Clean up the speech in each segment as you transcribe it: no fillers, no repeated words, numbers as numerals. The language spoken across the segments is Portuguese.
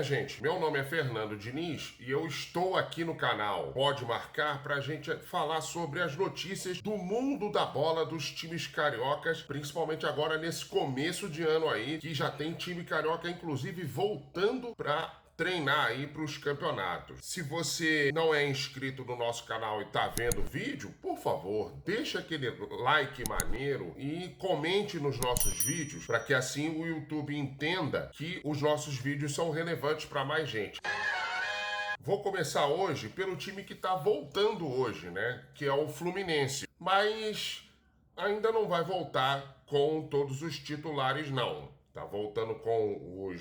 minha gente? Meu nome é Fernando Diniz e eu estou aqui no canal Pode Marcar para a gente falar sobre as notícias do mundo da bola dos times cariocas, principalmente agora nesse começo de ano aí, que já tem time carioca inclusive voltando para treinar aí para os campeonatos. Se você não é inscrito no nosso canal e tá vendo o vídeo, por favor, deixa aquele like maneiro e comente nos nossos vídeos para que assim o YouTube entenda que os nossos vídeos são relevantes para mais gente. Vou começar hoje pelo time que tá voltando hoje, né? Que é o Fluminense. Mas ainda não vai voltar com todos os titulares, não. Tá voltando com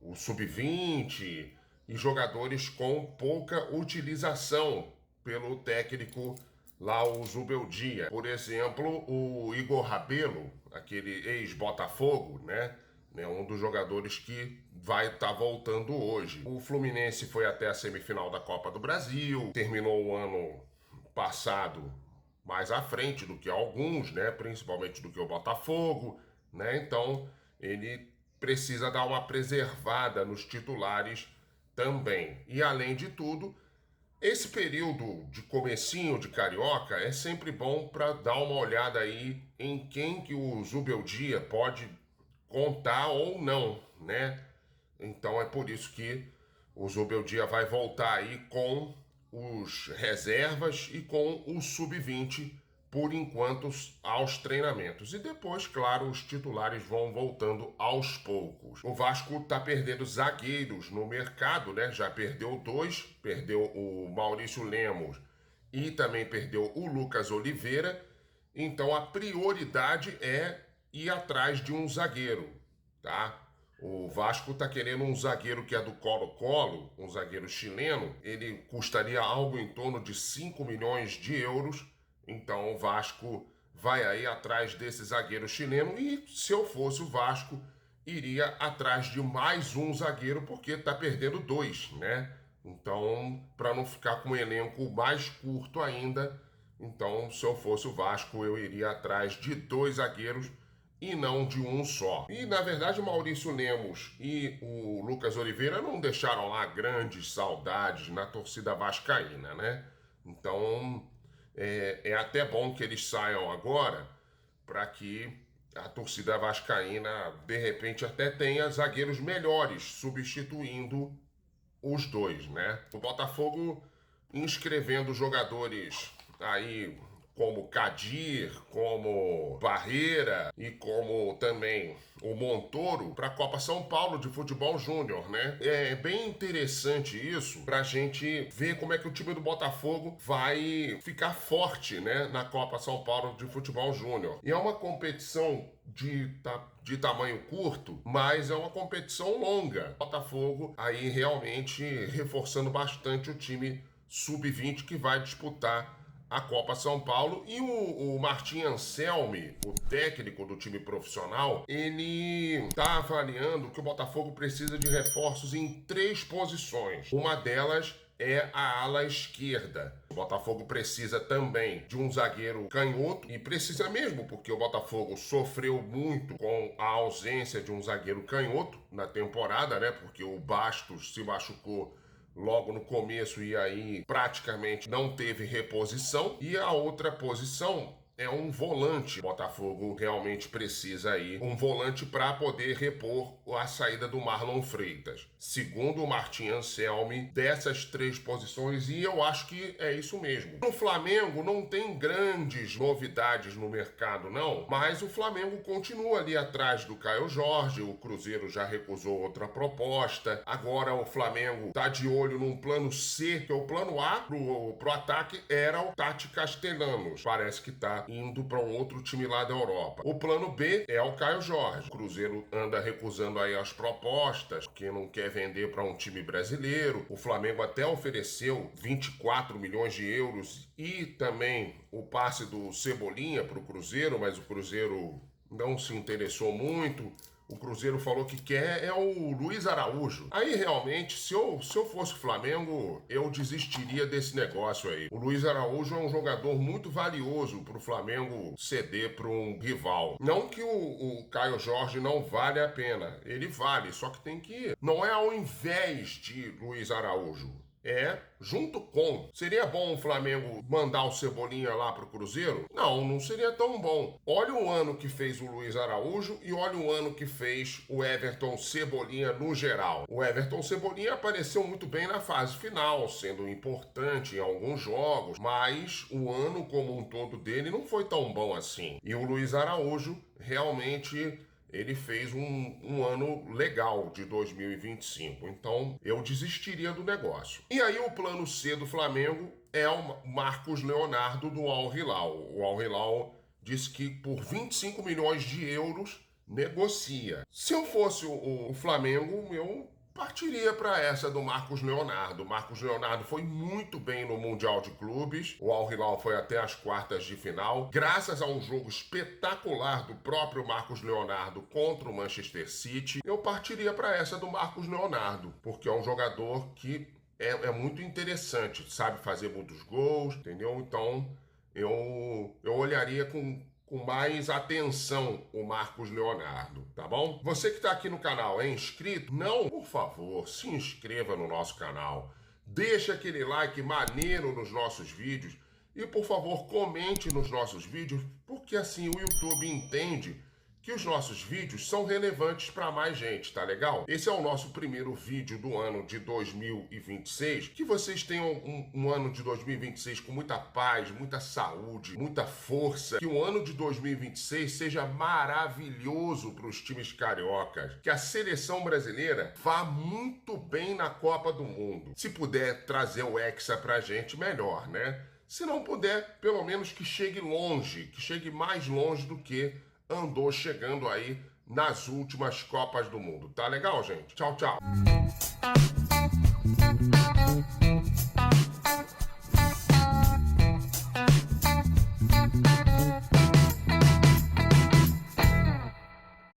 o sub-20 e jogadores com pouca utilização pelo técnico lá, o Zubeldia. Por exemplo, o Igor Rabelo, aquele ex-Botafogo, né? Um dos jogadores que vai estar voltando hoje. O Fluminense foi até a semifinal da Copa do Brasil, terminou o ano passado mais à frente do que alguns, né? Principalmente do que o Botafogo, né? Então, ele precisa dar uma preservada nos titulares também. E além de tudo, esse período de comecinho de Carioca é sempre bom para dar uma olhada aí em quem que o Zubeldia pode contar ou não, né? Então é por isso que o Zubeldia vai voltar aí com os reservas e com o sub-20 por enquanto aos treinamentos. E depois, claro, os titulares vão voltando aos poucos. O Vasco está perdendo zagueiros no mercado, né? Já perdeu dois, perdeu o Maurício Lemos e também perdeu o Lucas Oliveira. Então a prioridade é ir atrás de um zagueiro, tá? O Vasco tá querendo um zagueiro que é do Colo-Colo, um zagueiro chileno. Ele custaria algo em torno de 5 milhões de euros. Então o Vasco vai aí atrás desse zagueiro chileno e se eu fosse o Vasco, iria atrás de mais um zagueiro porque tá perdendo dois, né? Então, para não ficar com um elenco mais curto ainda, então se eu fosse o Vasco, eu iria atrás de dois zagueiros e não de um só. E na verdade o Maurício Lemos e o Lucas Oliveira não deixaram lá grandes saudades na torcida vascaína, né? Então é até bom que eles saiam agora para que a torcida vascaína de repente até tenha zagueiros melhores substituindo os dois, né? O Botafogo inscrevendo jogadores aí como Kadir, como Barreira e como também o Montoro para a Copa São Paulo de Futebol Júnior, né? É bem interessante isso para a gente ver como é que o time do Botafogo vai ficar forte, né, na Copa São Paulo de Futebol Júnior. E é uma competição de tamanho curto, mas é uma competição longa. Botafogo aí realmente reforçando bastante o time sub-20 que vai disputar a Copa São Paulo. E o Martim Anselmi, o técnico do time profissional, ele está avaliando que o Botafogo precisa de reforços em 3 posições. Uma delas é a ala esquerda. O Botafogo precisa também de um zagueiro canhoto, e precisa mesmo, porque o Botafogo sofreu muito com a ausência de um zagueiro canhoto na temporada, né? Porque o Bastos se machucou logo no começo e aí praticamente não teve reposição. E a outra posição é um volante. O Botafogo realmente precisa aí um volante para poder repor a saída do Marlon Freitas. Segundo o Martim Anselmi, dessas 3 posições, e eu acho que é isso mesmo. No Flamengo não tem grandes novidades no mercado não, mas o Flamengo continua ali atrás do Caio Jorge. O Cruzeiro já recusou outra proposta. Agora o Flamengo tá de olho num plano C, que é o plano A pro ataque era o Tati Castellanos. Parece que tá indo para um outro time lá da Europa. O plano B é o Caio Jorge. O Cruzeiro anda recusando aí as propostas, porque não quer vender para um time brasileiro. O Flamengo até ofereceu 24 milhões de euros e também o passe do Cebolinha para o Cruzeiro, mas o Cruzeiro não se interessou muito. o Cruzeiro falou que quer é o Luiz Araújo. Aí realmente, se eu fosse o Flamengo, eu desistiria desse negócio aí. O Luiz Araújo é um jogador muito valioso para o Flamengo ceder para um rival. Não que o Caio Jorge não vale a pena, ele vale, só que tem que... Não é ao invés de Luiz Araújo. É, junto com. Seria bom o Flamengo mandar o Cebolinha lá pro Cruzeiro? Não, não seria tão bom. Olha o ano que fez o Luiz Araújo e olha o ano que fez o Everton Cebolinha no geral. O Everton Cebolinha apareceu muito bem na fase final, sendo importante em alguns jogos, mas o ano como um todo dele não foi tão bom assim. E o Luiz Araújo realmente... ele fez um ano legal de 2025, então eu desistiria do negócio. E aí o plano C do Flamengo é o Marcos Leonardo do Al Hilal. O Al Hilal disse que por 25 milhões de euros negocia. Se eu fosse o Flamengo, eu partiria para essa do Marcos Leonardo. O Marcos Leonardo foi muito bem no Mundial de Clubes. O Al Hilal foi até as quartas de final. Graças a um jogo espetacular do próprio Marcos Leonardo contra o Manchester City, eu partiria para essa do Marcos Leonardo, porque é um jogador que é muito interessante, sabe fazer muitos gols, entendeu? Então eu olharia com mais atenção o Marcos Leonardo, tá bom? Você que está aqui no canal é inscrito? Não? Por favor, se inscreva no nosso canal. Deixa aquele like maneiro nos nossos vídeos e, por favor, comente nos nossos vídeos, porque assim o YouTube entende que os nossos vídeos são relevantes para mais gente, tá legal? Esse é o nosso primeiro vídeo do ano de 2026. Que vocês tenham um ano de 2026 com muita paz, muita saúde, muita força. Que o ano de 2026 seja maravilhoso para os times cariocas. Que a seleção brasileira vá muito bem na Copa do Mundo. Se puder trazer o Hexa pra gente, melhor, né? Se não puder, pelo menos que chegue longe, que chegue mais longe do que andou chegando aí nas últimas Copas do Mundo. Tá legal, gente? Tchau, tchau.